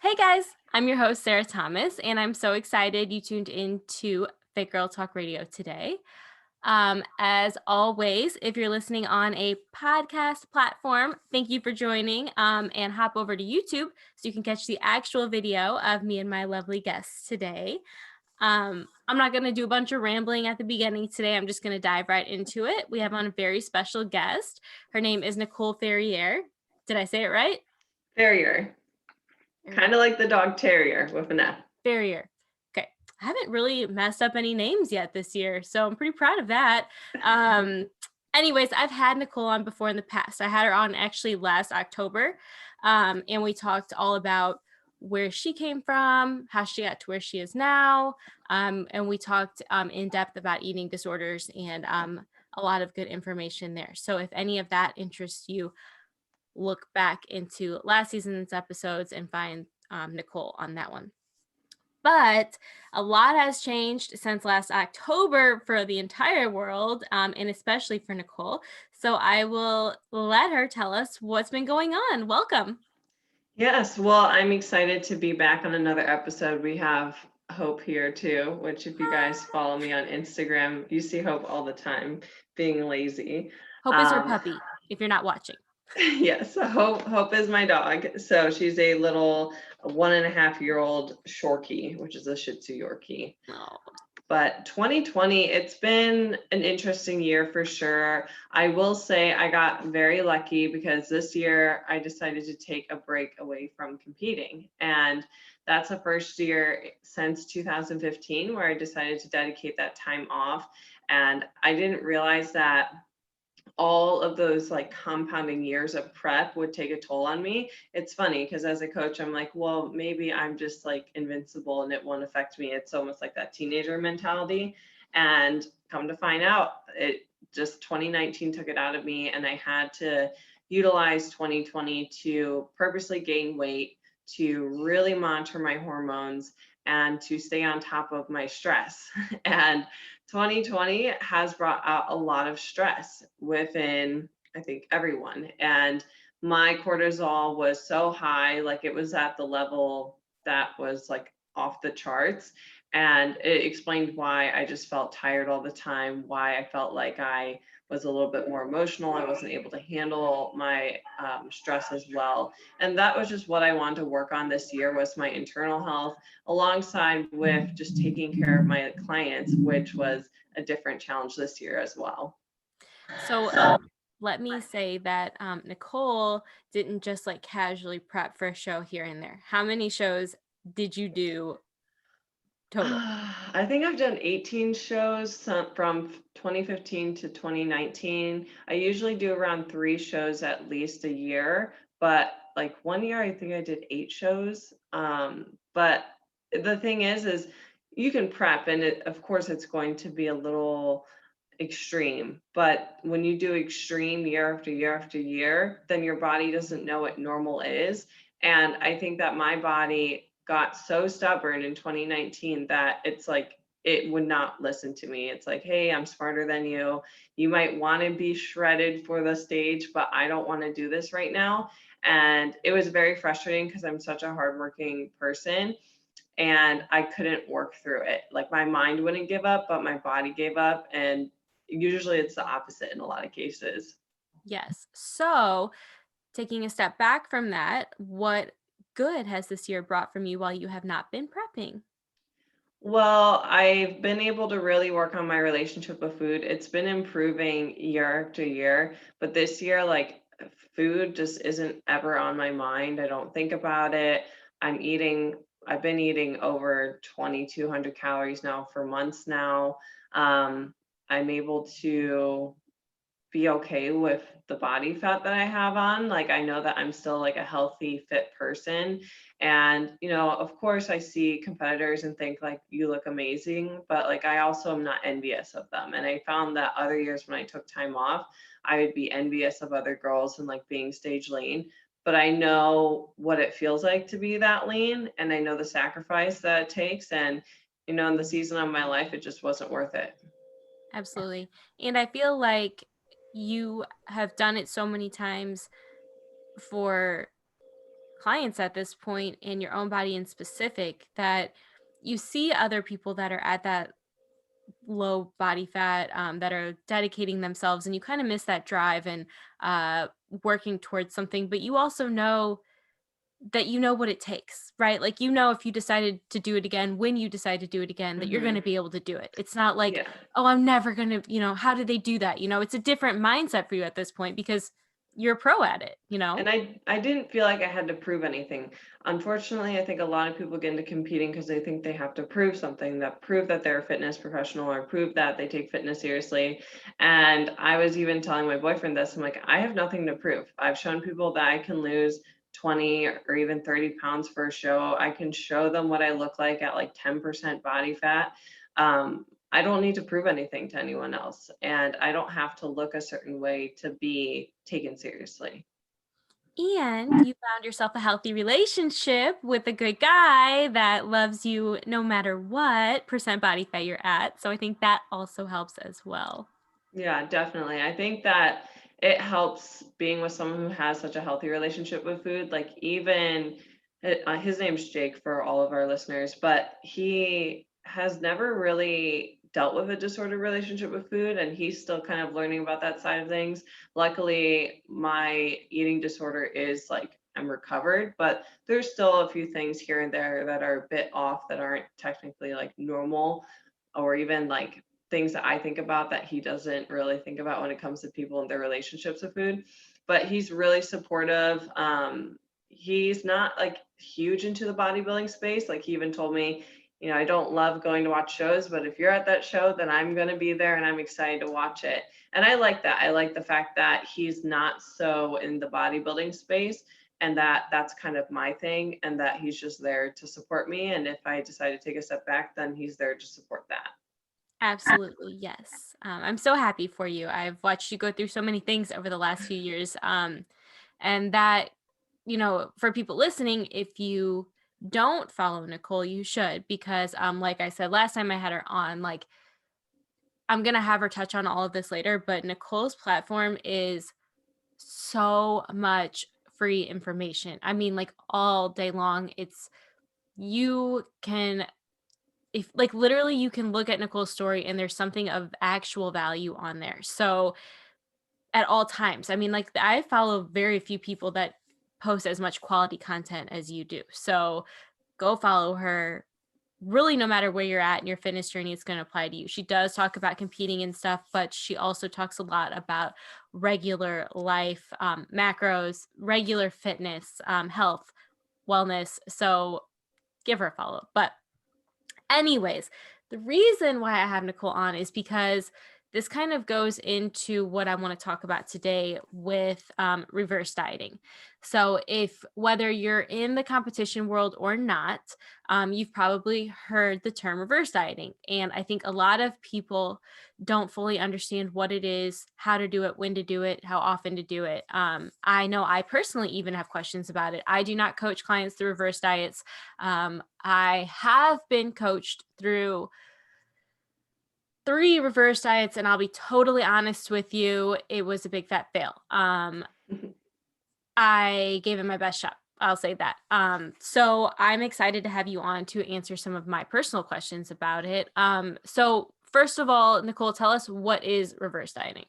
Hey guys, I'm your host, Sarah Thomas, and I'm so excited you tuned into Fit Girl Talk Radio today. As always, if you're listening on a podcast platform, thank you for joining and hop over to YouTube so you can catch the actual video of me and my lovely guests today. I'm not going to do a bunch of rambling at the beginning today. I'm just going to dive right into it. We have on a very special guest. Her name is Nicole Ferrier. Did I say it right? Ferrier. Kind of like the dog terrier with an F. Ferrier. Okay. I haven't really messed up any names yet this year, so I'm pretty proud of that. Anyways, I've had Nicole on before in the past. I had her on actually last October, and we talked all about where she came from, how she got to where she is now, and we talked in depth about eating disorders and a lot of good information there. So if any of that interests you, look back into last season's episodes and find Nicole on that one. But a lot has changed since last October for the entire world, and especially for Nicole. So I will let her tell us what's been going on. Welcome. Yes, well, I'm excited to be back on another episode. We have Hope here too, which if you guys follow me on Instagram, you see Hope all the time being lazy. Hope is her puppy, if you're not watching. Yes, Hope is my dog. So she's a little 1.5-year-old Shorkie, which is a Shih Tzu Yorkie. Oh. But 2020, it's been an interesting year for sure. I will say I got very lucky because this year I decided to take a break away from competing. And that's the first year since 2015 where I decided to dedicate that time off. And I didn't realize that all of those like compounding years of prep would take a toll on me. It's funny because as a coach, I'm like, well, maybe I'm just like invincible and it won't affect me. It's almost like that teenager mentality. And come to find out, it just 2019 took it out of me. And I had to utilize 2020 to purposely gain weight, to really monitor my hormones, and to stay on top of my stress. And 2020 has brought out a lot of stress within, I think, everyone. And my cortisol was so high, like it was at the level that was like off the charts. And it explained why I just felt tired all the time, why I felt like I was a little bit more emotional. I wasn't able to handle my stress as well. And that was just what I wanted to work on this year was my internal health alongside with just taking care of my clients, which was a different challenge this year as well. So let me say that Nicole didn't just like casually prep for a show here and there. How many shows did you do total? I think I've done 18 shows from 2015 to 2019. I usually do around 3 shows at least a year, but like one year I think I did 8 shows. But the thing is you can prep and of course it's going to be a little extreme, but when you do extreme year after year after year, then your body doesn't know what normal is. And I think that my body got so stubborn in 2019 that it's like it would not listen to me. It's like, hey, I'm smarter than you. You might want to be shredded for the stage, but I don't want to do this right now. And it was very frustrating because I'm such a hardworking person and I couldn't work through it. Like my mind wouldn't give up, but my body gave up. And usually it's the opposite in a lot of cases. Yes. So taking a step back from that, what good has this year brought from you while you have not been prepping? Well, I've been able to really work on my relationship with food. It's been improving year after year, but this year, like food just isn't ever on my mind. I don't think about it. I've been eating over 2,200 calories now for months now. I'm able to be okay with the body fat that I have on. Like I know that I'm still like a healthy, fit person. And, of course I see competitors and think like you look amazing, but like I also am not envious of them. And I found that other years when I took time off, I would be envious of other girls and like being stage lean. But I know what it feels like to be that lean and I know the sacrifice that it takes. And, in the season of my life, it just wasn't worth it. Absolutely. And I feel like you have done it so many times for clients at this point, and your own body in specific, that you see other people that are at that low body fat, that are dedicating themselves, and you kind of miss that drive and uh, working towards something. But you also know that you know what it takes, right? Like, you know, if you decided to do it again, when you decide to do it again, that you're going Hmm. to be able to do it. It's not like, Yeah. oh, I'm never going to, how did they do that? It's a different mindset for you at this point because you're a pro at it. And I didn't feel like I had to prove anything. Unfortunately, I think a lot of people get into competing because they think they have to prove something, that prove that they're a fitness professional or prove that they take fitness seriously. And I was even telling my boyfriend this. I'm like, I have nothing to prove. I've shown people that I can lose 20 or even 30 pounds for a show. I can show them what I look like at like 10% body fat. I don't need to prove anything to anyone else. And I don't have to look a certain way to be taken seriously. And you found yourself a healthy relationship with a good guy that loves you no matter what percent body fat you're at. So I think that also helps as well. Yeah, definitely. I think that it helps being with someone who has such a healthy relationship with food. Like, even his name's Jake for all of our listeners, but he has never really dealt with a disordered relationship with food, and he's still kind of learning about that side of things. Luckily, my eating disorder is like, I'm recovered, but there's still a few things here and there that are a bit off, that aren't technically like normal, or even like things that I think about that he doesn't really think about when it comes to people and their relationships with food. But he's really supportive. He's not like huge into the bodybuilding space. Like, he even told me, I don't love going to watch shows, but if you're at that show, then I'm going to be there and I'm excited to watch it. And I like that. I like the fact that he's not so in the bodybuilding space, and that that's kind of my thing, and that he's just there to support me. And if I decide to take a step back, then he's there to support that. Absolutely, yes. I'm so happy for you. I've watched you go through so many things over the last few years. And that, for people listening, if you don't follow Nicole, you should, because like I said last time I had her on, like, I'm gonna have her touch on all of this later, but Nicole's platform is so much free information. I mean, like, all day long. You can, if like, literally, you can look at Nicole's story and there's something of actual value on there. So at all times, I mean, like, I follow very few people that post as much quality content as you do. So go follow her. Really, no matter where you're at in your fitness journey, it's going to apply to you. She does talk about competing and stuff, but she also talks a lot about regular life, macros, regular fitness, health, wellness. So give her a follow. But anyways, the reason why I have Nicole on is because this kind of goes into what I want to talk about today with reverse dieting. So, if whether you're in the competition world or not, you've probably heard the term reverse dieting. And I think a lot of people don't fully understand what it is, how to do it, when to do it, how often to do it. I know I personally even have questions about it. I do not coach clients through reverse diets. I have been coached through 3 reverse diets, and I'll be totally honest with you, it was a big fat fail. I gave it my best shot. I'll say that. So I'm excited to have you on to answer some of my personal questions about it. So first of all, Nicole, tell us, what is reverse dieting?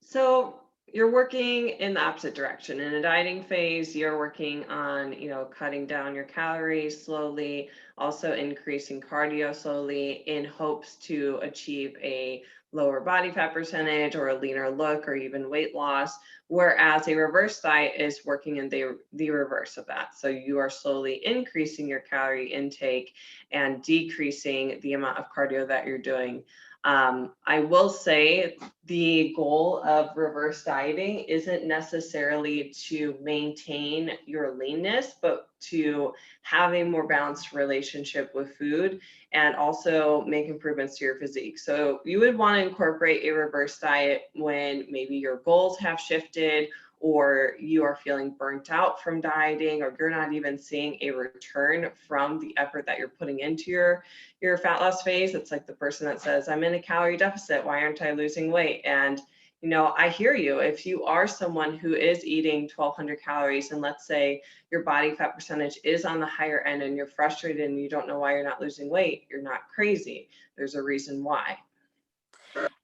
So you're working in the opposite direction. In a dieting phase, you're working on, cutting down your calories slowly, also increasing cardio slowly, in hopes to achieve a lower body fat percentage or a leaner look or even weight loss. Whereas a reverse diet is working in the reverse of that. So you are slowly increasing your calorie intake and decreasing the amount of cardio that you're doing. I will say the goal of reverse dieting isn't necessarily to maintain your leanness, but to have a more balanced relationship with food and also make improvements to your physique. So you would want to incorporate a reverse diet when maybe your goals have shifted, or you are feeling burnt out from dieting, or you're not even seeing a return from the effort that you're putting into your fat loss phase. It's like the person that says, I'm in a calorie deficit, why aren't I losing weight? And I hear you. If you are someone who is eating 1,200 calories, and let's say your body fat percentage is on the higher end and you're frustrated and you don't know why you're not losing weight, you're not crazy. There's a reason why.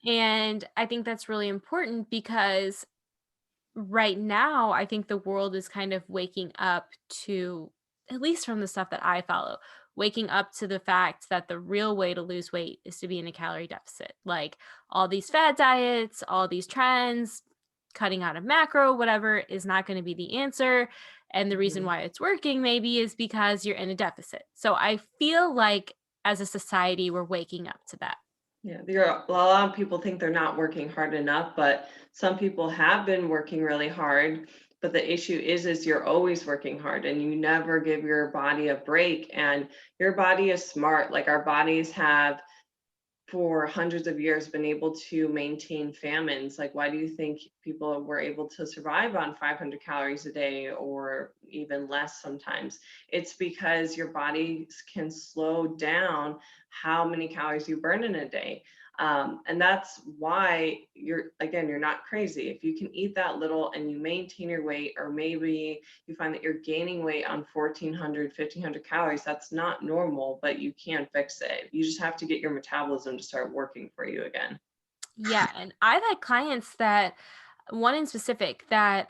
And I think that's really important because right now, I think the world is kind of waking up to, at least from the stuff that I follow, waking up to the fact that the real way to lose weight is to be in a calorie deficit. Like all these fad diets, all these trends, cutting out of macro, whatever is not going to be the answer. And the reason Mhm. why it's working maybe is because you're in a deficit. So I feel like as a society, we're waking up to that. Yeah, a lot of people think they're not working hard enough, but some people have been working really hard. But the issue is you're always working hard and you never give your body a break. And your body is smart. Like our bodies have for hundreds of years been able to maintain famines. Like, why do you think people were able to survive on 500 calories a day or even less sometimes? It's because your body can slow down how many calories you burn in a day. And that's why you're not crazy. If you can eat that little and you maintain your weight, or maybe you find that you're gaining weight on 1,400, 1,500 calories, that's not normal, but you can fix it. You just have to get your metabolism to start working for you again. Yeah. And I've had clients that, one in specific, that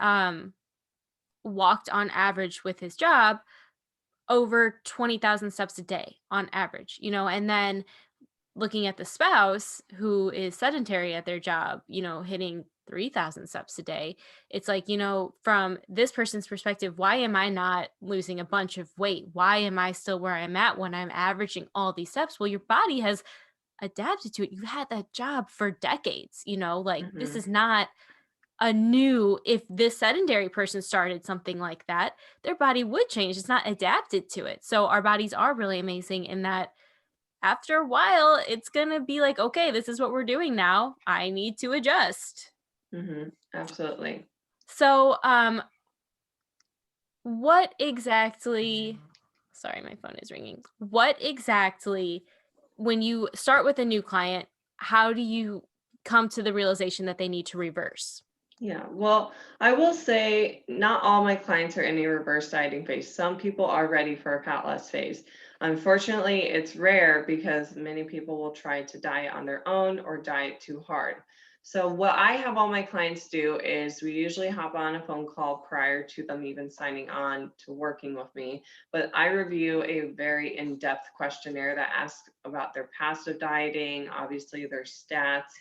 walked on average with his job over 20,000 steps a day on average, and then looking at the spouse who is sedentary at their job, hitting 3,000 steps a day. It's like, from this person's perspective, why am I not losing a bunch of weight? Why am I still where I'm at when I'm averaging all these steps? Well, your body has adapted to it. You've had that job for decades, like this Hmm. is not a new, if this sedentary person started something like that, their body would change. It's not adapted to it. So our bodies are really amazing in that after a while, it's going to be like, okay, this is what we're doing now. I need to adjust. Hmm. Absolutely. So, what exactly, sorry, my phone is ringing. What exactly, when you start with a new client, how do you come to the realization that they need to reverse? Yeah, well, I will say not all my clients are in a reverse dieting phase. Some people are ready for a fat loss phase. Unfortunately, it's rare because many people will try to diet on their own or diet too hard. So, what I have all my clients do is we usually hop on a phone call prior to them even signing on to working with me. But I review a very in depth questionnaire that asks about their past of dieting, obviously their stats.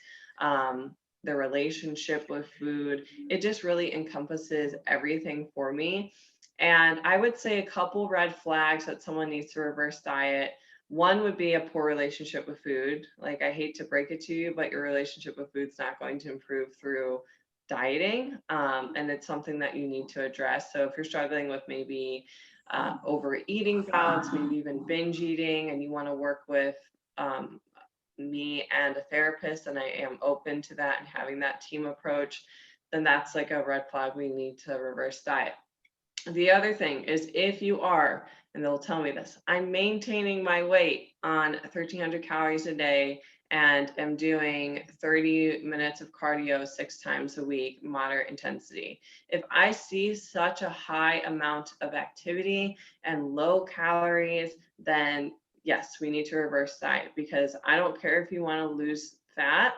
Their relationship with food. It just really encompasses everything for me. And I would say a couple red flags that someone needs to reverse diet. One would be a poor relationship with food. Like, I hate to break it to you, but your relationship with food's not going to improve through dieting. And it's something that you need to address. So if you're struggling with maybe overeating bouts, maybe even binge eating, and you want to work with um, me and a therapist, and I am open to that and having that team approach, then that's like a red flag. We need to reverse diet. The other thing is, if you are, and they'll tell me this, I'm maintaining my weight on 1,300 calories a day and am doing 30 minutes of cardio 6 times a week, moderate intensity. If I see such a high amount of activity and low calories, then yes, we need to reverse diet, because I don't care if you want to lose fat.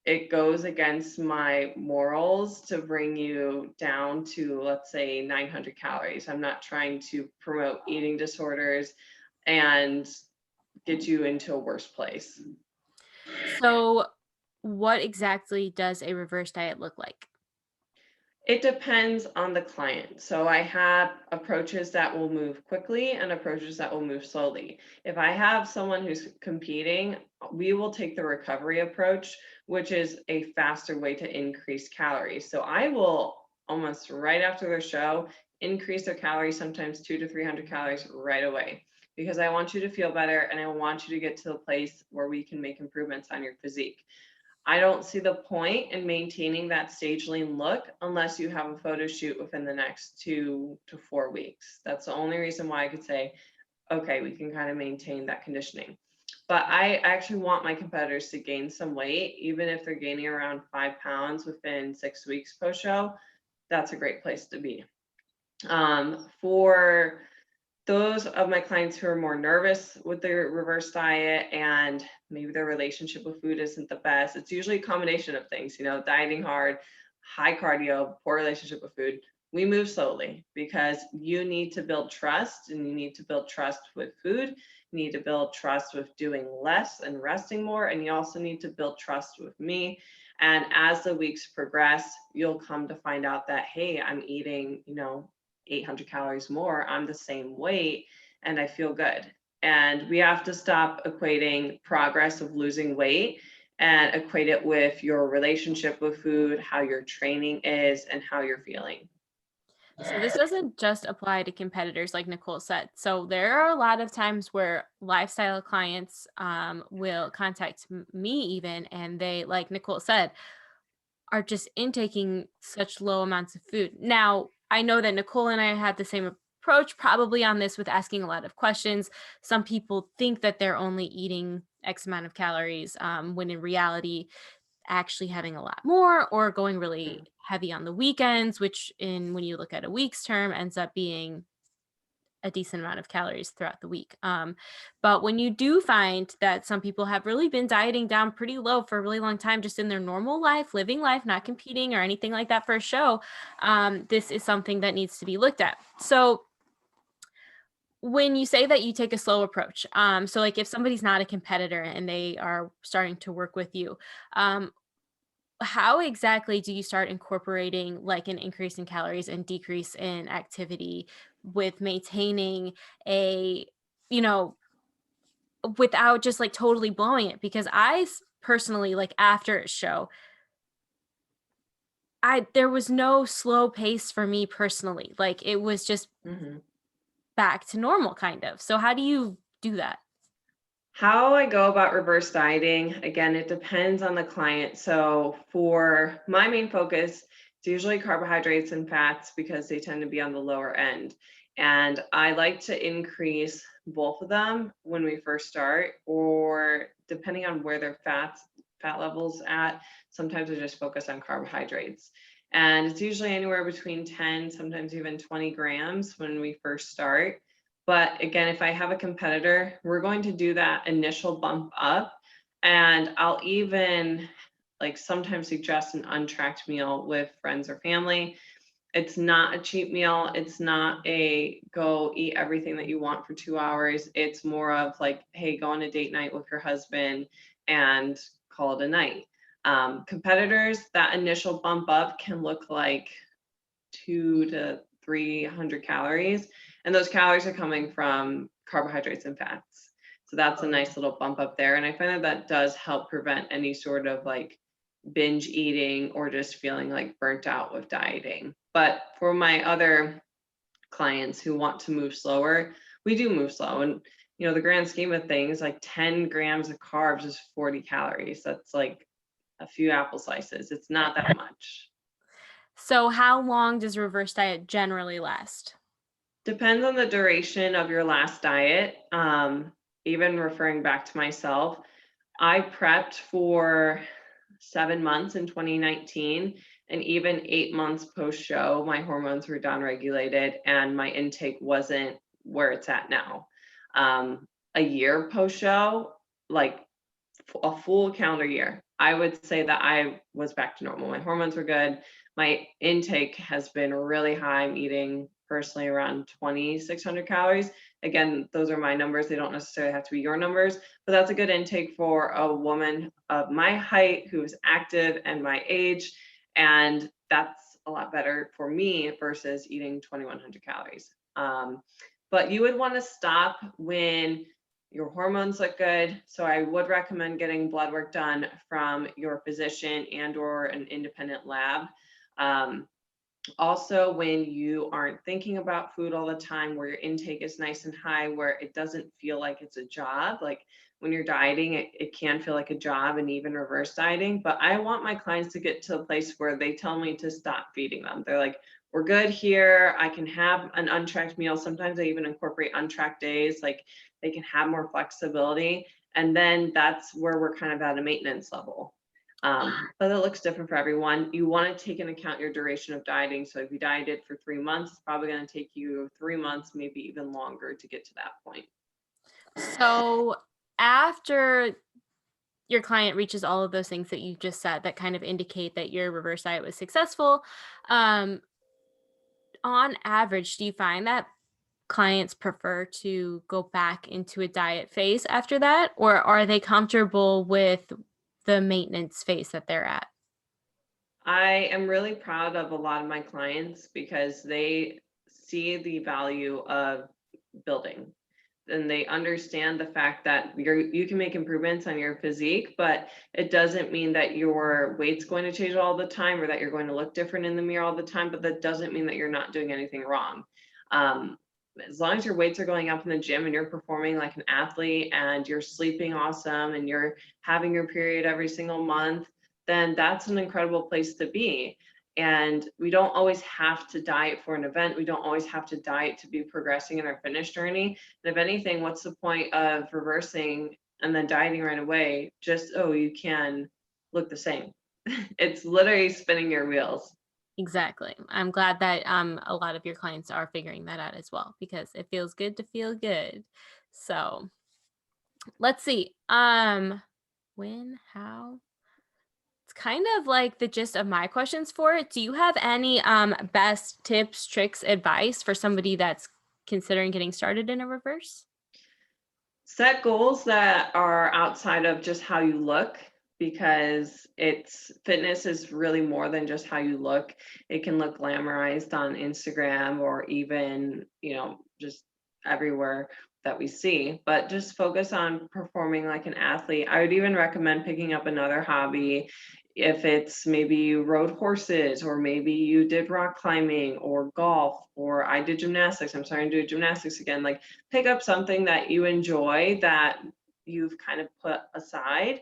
It goes against my morals to bring you down to, let's say, 900 calories. I'm not trying to promote eating disorders and get you into a worse place. So, what exactly does a reverse diet look like? It depends on the client. So I have approaches that will move quickly and approaches that will move slowly. If I have someone who's competing, we will take the recovery approach, which is a faster way to increase calories. So I will almost right after their show increase their calories, sometimes 200 to 300 calories right away, because I want you to feel better and I want you to get to the place where we can make improvements on your physique. I don't see the point in maintaining that stage lean look unless you have a photo shoot within the next 2 to 4 weeks. That's the only reason why I could say, okay, we can kind of maintain that conditioning. But I actually want my competitors to gain some weight, even if they're gaining around 5 pounds within 6 weeks post show. That's a great place to be. For those of my clients who are more nervous with their reverse diet and maybe their relationship with food isn't the best, it's usually a combination of things, dieting hard, high cardio, poor relationship with food. We move slowly because you need to build trust, and you need to build trust with food. You need to build trust with doing less and resting more. And you also need to build trust with me. And as the weeks progress, you'll come to find out that, hey, I'm eating, 800 calories more. I'm the same weight and I feel good. And we have to stop equating progress of losing weight and equate it with your relationship with food, how your training is, and how you're feeling. So this doesn't just apply to competitors like Nicole said. So there are a lot of times where lifestyle clients will contact me even, and they, like Nicole said, are just intaking such low amounts of food. Now, I know that Nicole and I had the same approach probably on this with asking a lot of questions. Some people think that they're only eating X amount of calories, when in reality, actually having a lot more or going really Mm. heavy on the weekends, which when you look at a week's term ends up being a decent amount of calories throughout the week. But when you do find that some people have really been dieting down pretty low for a really long time, just in their normal life, living life, not competing or anything like that for a show, this is something that needs to be looked at. So when you say that you take a slow approach, so like if somebody's not a competitor and they are starting to work with you, um, how exactly do you start incorporating like an increase in calories and decrease in activity with maintaining a, you know, without just like totally blowing it? Because personally, like after a show, there was no slow pace for me personally. Like it was just Mhm. back to normal kind of. So how do you do that? How I go about reverse dieting, again, it depends on the client. So for my main focus, it's usually carbohydrates and fats because they tend to be on the lower end. And I like to increase both of them when we first start, or depending on where their fat levels at, sometimes I just focus on carbohydrates. And it's usually anywhere between 10, sometimes even 20 grams when we first start. But again, if I have a competitor, we're going to do that initial bump up. And I'll even like sometimes suggest an untracked meal with friends or family. It's not a cheap meal. It's not a go eat everything that you want for 2 hours. It's more of like, hey, go on a date night with your husband and call it a night. Competitors, that initial bump up can look like 200 to 300 calories. And those calories are coming from carbohydrates and fats. So that's a nice little bump up there. And I find that that does help prevent any sort of like binge eating or just feeling like burnt out with dieting. But for my other clients who want to move slower, we do move slow. And, the grand scheme of things, like 10 grams of carbs is 40 calories. That's like a few apple slices. It's not that much. So how long does reverse diet generally last? Depends on the duration of your last diet. Even referring back to myself, I prepped for 7 months in 2019, and even 8 months post show, my hormones were downregulated and my intake wasn't where it's at now. A year post show, like a full calendar year, I would say that I was back to normal. My hormones were good. My intake has been really high. I'm eating personally around 2,600 calories. Again, those are my numbers. They don't necessarily have to be your numbers, but that's a good intake for a woman of my height who is active and my age. And that's a lot better for me versus eating 2,100 calories. But you would want to stop when your hormones look good. So I would recommend getting blood work done from your physician and or an independent lab. Um, Also, when you aren't thinking about food all the time, where your intake is nice and high, where it doesn't feel like it's a job. Like when you're dieting, it can feel like a job, and even reverse dieting. But I want my clients to get to a place where they tell me to stop feeding them. They're like, we're good here. I can have an untracked meal. Sometimes I even incorporate untracked days. Like they can have more flexibility. And then that's where we're kind of at a maintenance level. But it looks different for everyone. You want to take into account your duration of dieting. So if you dieted for 3 months, it's probably going to take you 3 months, maybe even longer to get to that point. So after your client reaches all of those things that you just said that kind of indicate that your reverse diet was successful, um, on average, do you find that clients prefer to go back into a diet phase after that, or are they comfortable with the maintenance phase that they're at? I am really proud of a lot of my clients because they see the value of building, and they understand the fact that you can make improvements on your physique, but it doesn't mean that your weight's going to change all the time or that you're going to look different in the mirror all the time, but that doesn't mean that you're not doing anything wrong. Um, as long as your weights are going up in the gym and you're performing like an athlete and you're sleeping awesome and you're having your period every single month, then that's an incredible place to be. And we don't always have to diet for an event. We don't always have to diet to be progressing in our fitness journey. And if anything, what's the point of reversing and then dieting right away? Just, oh, you can look the same. It's literally spinning your wheels. Exactly. I'm glad that a lot of your clients are figuring that out as well, because it feels good to feel good. So let's see. When, how? It's kind of like the gist of my questions for it. Do you have any best tips, tricks, advice for somebody that's considering getting started in a reverse? Set goals that are outside of just how you look, because it's fitness is really more than just how you look. It can look glamorized on Instagram or even, just everywhere that we see, but just focus on performing like an athlete. I would even recommend picking up another hobby. If it's maybe you rode horses, or maybe you did rock climbing or golf, or I did gymnastics. I'm starting to do gymnastics again. Like, pick up something that you enjoy that you've kind of put aside,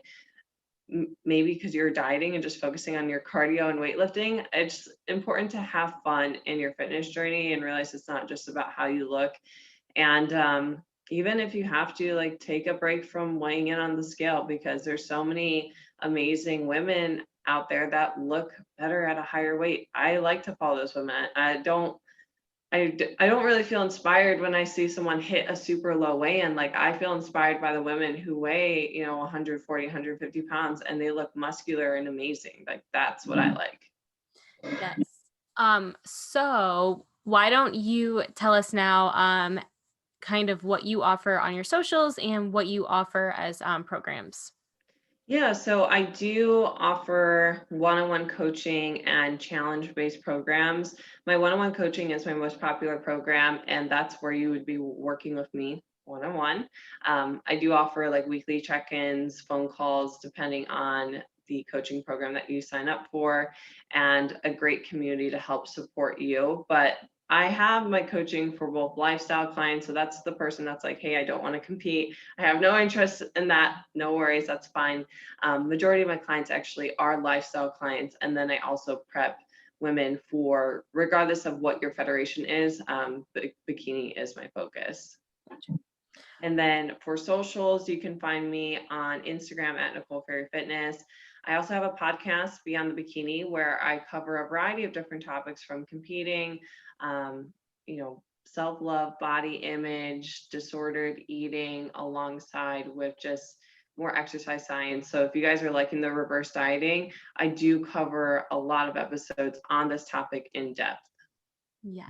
maybe because you're dieting and just focusing on your cardio and weightlifting. It's important to have fun in your fitness journey and realize it's not just about how you look. And even if you have to, like, take a break from weighing in on the scale, because there's so many amazing women out there that look better at a higher weight. I like to follow those women. I don't really feel inspired when I see someone hit a super low weigh-in. Like, I feel inspired by the women who weigh, 140, 150 pounds, and they look muscular and amazing. Like, that's what I like. Yes. So why don't you tell us now kind of what you offer on your socials and what you offer as programs? Yeah, so I do offer one-on-one coaching and challenge-based programs. My one-on-one coaching is my most popular program, and that's where you would be working with me one-on-one. I do offer like weekly check-ins, phone calls, depending on the coaching program that you sign up for, and a great community to help support you. But I have my coaching for both lifestyle clients. So that's the person that's like, hey, I don't want to compete. I have no interest in that. No worries, that's fine. Majority of my clients actually are lifestyle clients, and then I also prep women for, regardless of what your federation is, bikini is my focus. Gotcha. And then for socials, you can find me on Instagram at Nicole Ferrier Fitness. I also have a podcast, Beyond the Bikini, where I cover a variety of different topics, from competing, self-love, body image, disordered eating, alongside with just more exercise science. So if you guys are liking the reverse dieting, I do cover a lot of episodes on this topic in depth. Yes.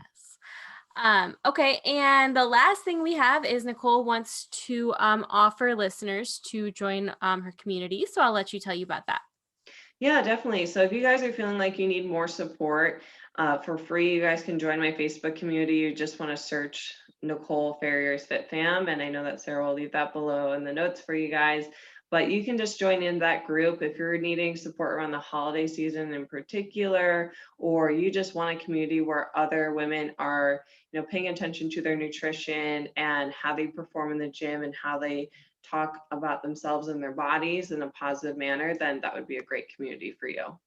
Okay. And the last thing we have is Nicole wants to offer listeners to join her community. So I'll let you tell you about that. Yeah, definitely. So if you guys are feeling like you need more support, for free, you guys can join my Facebook community. You just want to search Nicole Ferrier's Fit Fam, and I know that Sarah will leave that below in the notes for you guys. But you can just join in that group if you're needing support around the holiday season in particular, or you just want a community where other women are, paying attention to their nutrition and how they perform in the gym and how they talk about themselves and their bodies in a positive manner. Then that would be a great community for you.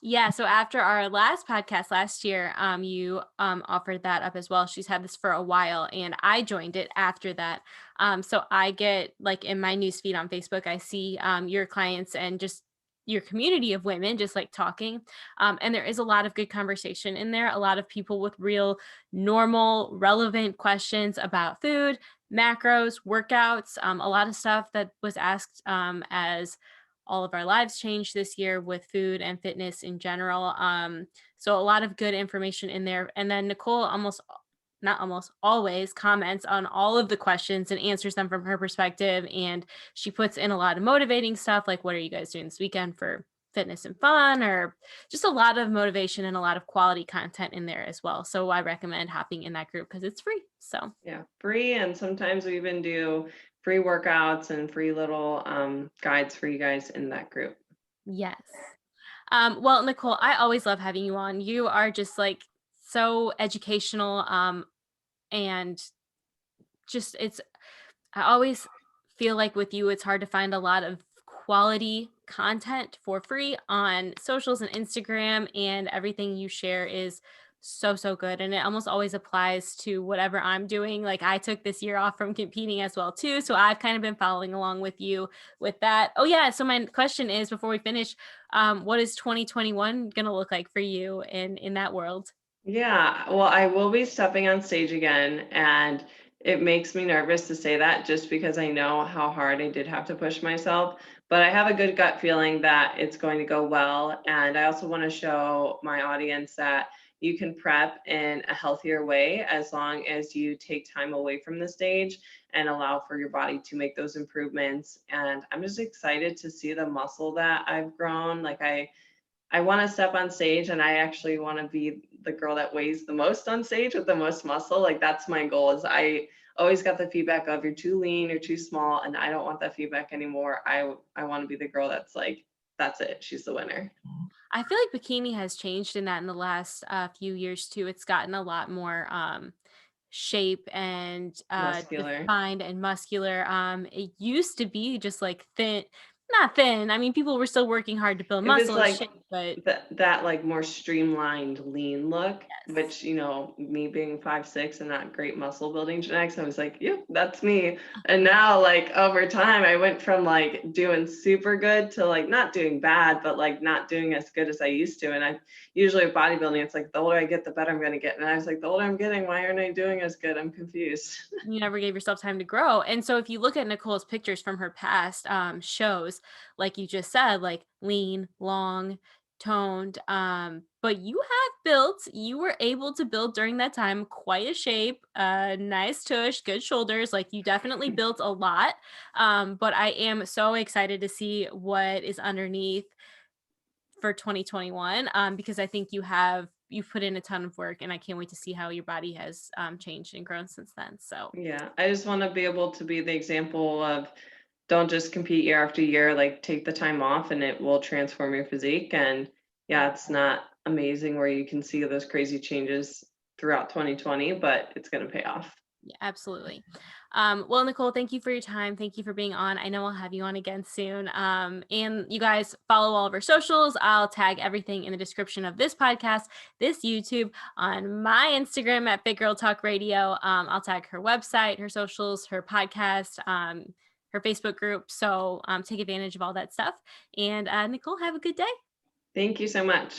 Yeah, so after our last podcast last year, you offered that up as well. She's had this for a while, and I joined it after that. So I get like in my newsfeed on Facebook, I see your clients and just your community of women just like talking. And there is a lot of good conversation in there. A lot of people with real, normal, relevant questions about food, macros, workouts, a lot of stuff that was asked as all of our lives changed this year with food and fitness in general. So a lot of good information in there. And then Nicole not almost always comments on all of the questions and answers them from her perspective. And she puts in a lot of motivating stuff like, what are you guys doing this weekend for fitness and fun? Or just a lot of motivation and a lot of quality content in there as well. So I recommend hopping in that group because it's free. So Yeah, free. And sometimes we even do free workouts and free little guides for you guys in that group. yes. Well, Nicole, I always love having you on. You are just like so educational, and just I always feel like with you, it's hard to find a lot of quality content for free on socials and Instagram, and everything you share is so, so good. And it almost always applies to whatever I'm doing. Like I took this year off from competing as well, too. So I've kind of been following along with you with that. Oh, yeah. So my question is before we finish, what is 2021 going to look like for you in that world? Yeah, well, I will be stepping on stage again, and it makes me nervous to say that just because I know how hard I did have to push myself. But I have a good gut feeling that it's going to go well. And I also want to show my audience that you can prep in a healthier way as long as you take time away from the stage and allow for your body to make those improvements. And I'm just excited to see the muscle that I've grown. Like I want to step on stage and I actually want to be the girl that weighs the most on stage with the most muscle. Like that's my goal. Is I always got the feedback of you're too lean, you're too small, and I don't want that feedback anymore. I want to be the girl that's like that's it. She's the winner. I feel like bikini has changed in that in the last few years too. It's gotten a lot more shape and Muscular. defined and muscular. It used to be just like thin, not thin. I mean, people were still working hard to build It was muscle and like shape, but that like more streamlined lean look, yes. which me being 5'6" and not great muscle building genetics, I was like, yep, that's me. And now like over time I went from like doing super good to like not doing bad, but like not doing as good as I used to. And I usually with bodybuilding, it's like the older I get, the better I'm gonna get. And I was like, the older I'm getting, why aren't I doing as good? I'm confused. You never gave yourself time to grow. And so if you look at Nicole's pictures from her past shows, like you just said, like lean, long, toned, but you were able to build during that time quite a shape, nice tush, good shoulders. Like you definitely built a lot. But I am so excited to see what is underneath for 2021, because I think you've put in a ton of work, and I can't wait to see how your body has changed and grown since then. So Yeah, I just want to be able to be the example of don't just compete year after year, like take the time off and it will transform your physique. And yeah, it's not amazing where you can see those crazy changes throughout 2020, but it's going to pay off. yeah, absolutely. Well, Nicole, thank you for your time. Thank you for being on. I know I'll have you on again soon. And you guys follow all of our socials. I'll tag everything in the description of this podcast, this YouTube, on my Instagram at Big Girl Talk Radio. I'll tag her website, her socials, her podcast, her Facebook group. So take advantage of all that stuff. And Nicole, have a good day. Thank you so much.